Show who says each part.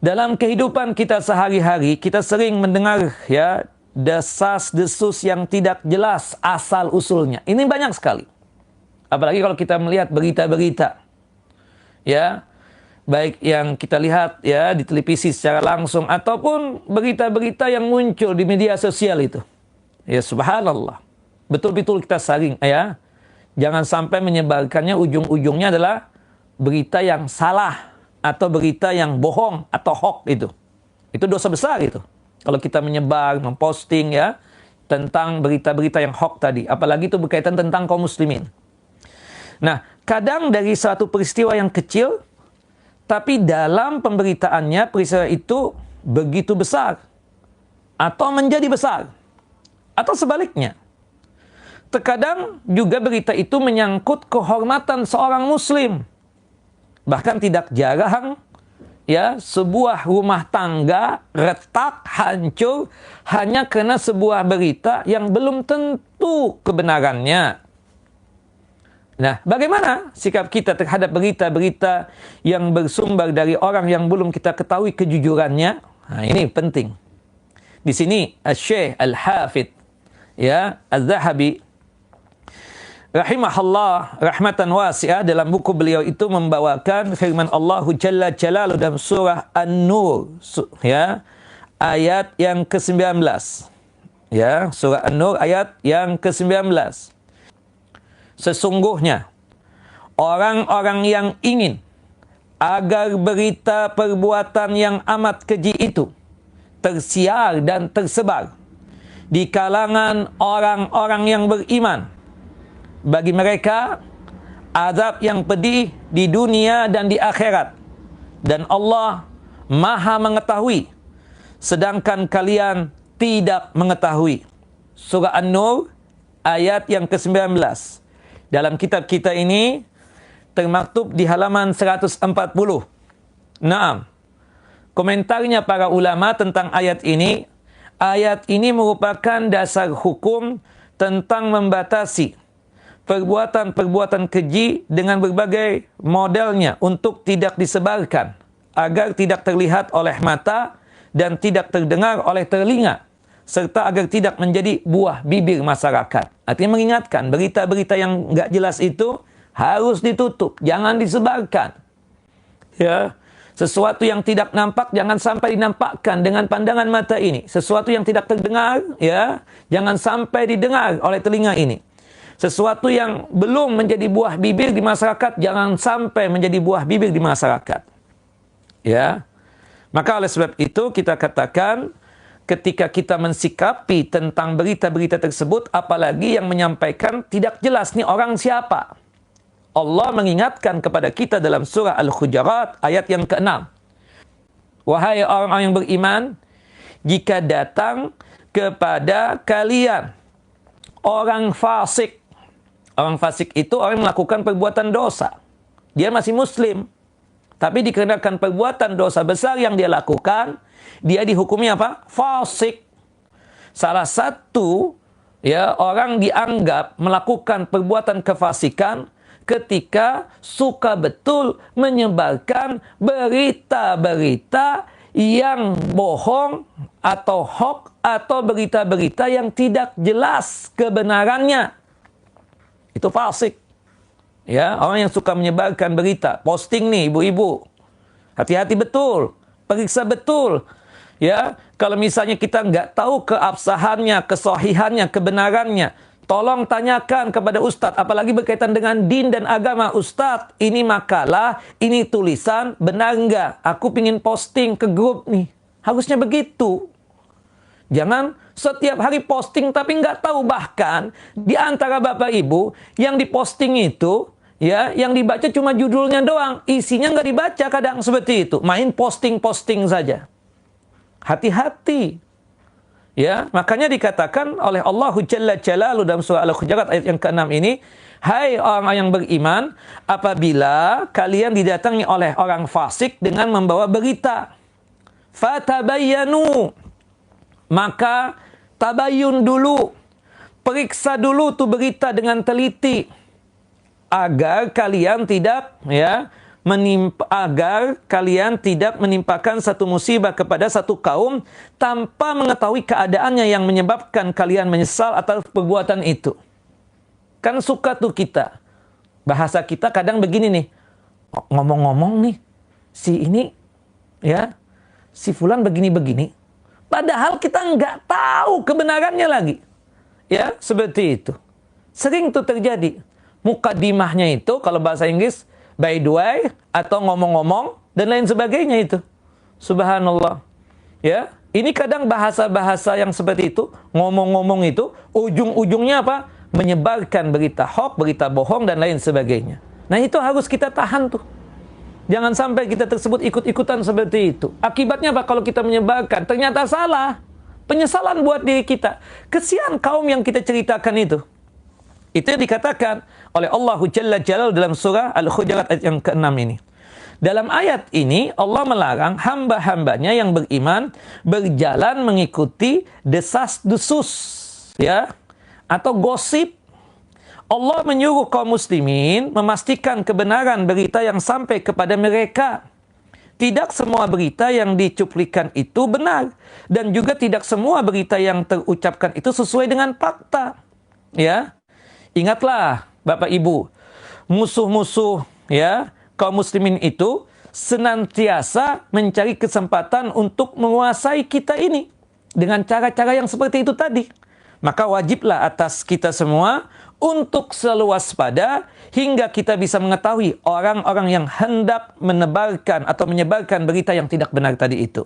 Speaker 1: Dalam kehidupan kita sehari-hari, kita sering mendengar ya desas-desus yang tidak jelas asal usulnya. Ini banyak sekali. Apalagi kalau kita melihat berita-berita, ya, baik yang kita lihat ya di televisi secara langsung ataupun berita-berita yang muncul di media sosial itu. Ya subhanallah. Betul-betul kita saring ya. Jangan sampai menyebarkannya ujung-ujungnya adalah berita yang salah atau berita yang bohong atau hoax itu. Itu dosa besar itu. Kalau kita menyebar, memposting ya tentang berita-berita yang hoax tadi, apalagi itu berkaitan tentang kaum muslimin. Nah, kadang dari suatu peristiwa yang kecil, tapi dalam pemberitaannya peristiwa itu begitu besar atau menjadi besar. Atau sebaliknya. Terkadang juga berita itu menyangkut kehormatan seorang muslim. Bahkan tidak jarang ya sebuah rumah tangga retak, hancur hanya karena sebuah berita yang belum tentu kebenarannya. Nah, bagaimana sikap kita terhadap berita-berita yang bersumber dari orang yang belum kita ketahui kejujurannya? Nah, ini penting. Di sini Asy-Syaikh Al-Hafidz ya Az-Zahabi rahimahullah rahmatan wasi'ah dalam buku beliau itu membawakan firman Allah Jalla Jalaluhu dalam surah An-Nur ya ayat yang ke-19. Ya, surah An-Nur ayat yang ke-19. Sesungguhnya orang-orang yang ingin agar berita perbuatan yang amat keji itu tersiar dan tersebar di kalangan orang-orang yang beriman, bagi mereka azab yang pedih di dunia dan di akhirat, dan Allah Maha mengetahui sedangkan kalian tidak mengetahui. Surah An-Nur ayat yang ke-19. Dalam kitab kita ini termaktub di halaman 140. Naam. Komentarnya para ulama tentang ayat ini merupakan dasar hukum tentang membatasi perbuatan-perbuatan keji dengan berbagai modelnya untuk tidak disebarkan, agar tidak terlihat oleh mata dan tidak terdengar oleh telinga, serta agar tidak menjadi buah bibir masyarakat. Artinya mengingatkan, berita-berita yang nggak jelas itu harus ditutup, jangan disebarkan. Ya, sesuatu yang tidak nampak jangan sampai dinampakkan dengan pandangan mata ini. Sesuatu yang tidak terdengar, ya, jangan sampai didengar oleh telinga ini. Sesuatu yang belum menjadi buah bibir di masyarakat jangan sampai menjadi buah bibir di masyarakat. Ya. Maka oleh sebab itu kita katakan ketika kita mensikapi tentang berita-berita tersebut, apalagi yang menyampaikan tidak jelas nih orang siapa. Allah mengingatkan kepada kita dalam surah Al-Hujurat ayat yang ke-6. Wahai orang-orang yang beriman, jika datang kepada kalian orang fasik. Orang fasik itu orang yang melakukan perbuatan dosa. Dia masih muslim. Tapi dikarenakan perbuatan dosa besar yang dia lakukan, dia dihukumi apa? Fasik. Salah satu ya orang dianggap melakukan perbuatan kefasikan ketika suka betul menyebarkan berita-berita yang bohong atau hoax atau berita-berita yang tidak jelas kebenarannya. Itu fasik. Ya, orang yang suka menyebarkan berita, posting nih ibu-ibu. Hati-hati betul, periksa betul. Ya, kalau misalnya kita nggak tahu keabsahannya, kesahihannya, kebenarannya, tolong tanyakan kepada ustadz, apalagi berkaitan dengan din dan agama. Ustadz, ini makalah, ini tulisan, benar nggak? Aku pingin posting ke grup nih. Harusnya begitu. Jangan setiap hari posting tapi nggak tahu, bahkan di antara bapak ibu yang diposting itu ya yang dibaca cuma judulnya doang, isinya nggak dibaca kadang seperti itu, main posting saja. Hati-hati ya, makanya dikatakan oleh Allah Jalla Jalaluhu dalam surah Al-Hujurat ayat yang ke-6 ini, hai orang yang beriman, apabila kalian didatangi oleh orang fasik dengan membawa berita, fatabayyanu, maka tabayun dulu, periksa dulu tuh berita dengan teliti, agar kalian tidak ya agar kalian tidak menimpakan satu musibah kepada satu kaum tanpa mengetahui keadaannya yang menyebabkan kalian menyesal atas perbuatan itu. Kan suka tuh kita, bahasa kita kadang begini nih, ngomong-ngomong nih, si fulan begini-begini, padahal kita nggak tahu kebenarannya lagi. Ya, seperti itu. Sering tuh terjadi. Mukadimahnya itu, kalau bahasa Inggris, by the way, atau ngomong-ngomong, dan lain sebagainya itu. Subhanallah. Ya, ini kadang bahasa-bahasa yang seperti itu, ngomong-ngomong itu, ujung-ujungnya apa? Menyebarkan berita hoax, berita bohong, dan lain sebagainya. Nah, itu harus kita tahan tuh. Jangan sampai kita tersebut ikut-ikutan seperti itu. Akibatnya apa kalau kita menyebarkan? Ternyata salah. Penyesalan buat diri kita. Kesian kaum yang kita ceritakan itu. Itu yang dikatakan oleh Allah Jalla Jalal dalam surah Al-Hujurat ayat yang ke-6 ini. Dalam ayat ini Allah melarang hamba-hambanya yang beriman berjalan mengikuti desas-desus, ya, atau gosip. Allah menyuruh kaum muslimin memastikan kebenaran berita yang sampai kepada mereka. Tidak semua berita yang dicuplikan itu benar, dan juga tidak semua berita yang terucapkan itu sesuai dengan fakta. Ya, ingatlah Bapak Ibu, musuh-musuh ya kaum muslimin itu senantiasa mencari kesempatan untuk menguasai kita ini dengan cara-cara yang seperti itu tadi. Maka wajiblah atas kita semua untuk selalu waspada hingga kita bisa mengetahui orang-orang yang hendak menebarkan atau menyebarkan berita yang tidak benar tadi itu.